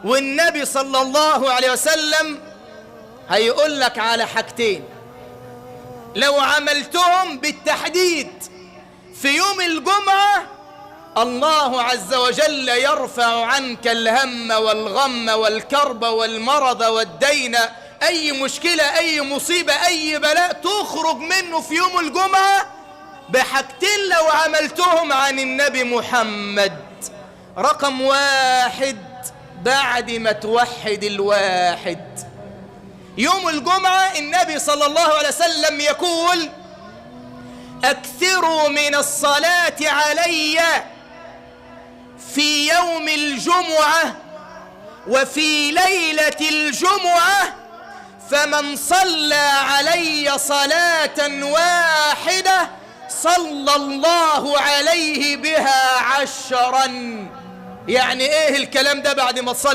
والنبي صلى الله عليه وسلم هيقول لك على حاجتين لو عملتهم بالتحديد في يوم الجمعة الله عز وجل يرفع عنك الهم والغم والكرب والمرض والدين. أي مشكلة، أي مصيبة، أي بلاء تخرج منه في يوم الجمعة بحاجتين لو عملتهم عن النبي محمد. رقم واحد بعد ما توحد الواحد، يوم الجمعة النبي صلى الله عليه وسلم يقول: أكثروا من الصلاة علي في يوم الجمعة وفي ليلة الجمعة، فمن صلى علي صلاة واحدة صلى الله عليه بها 10. يعني ايه الكلام ده؟ بعد ما تصلي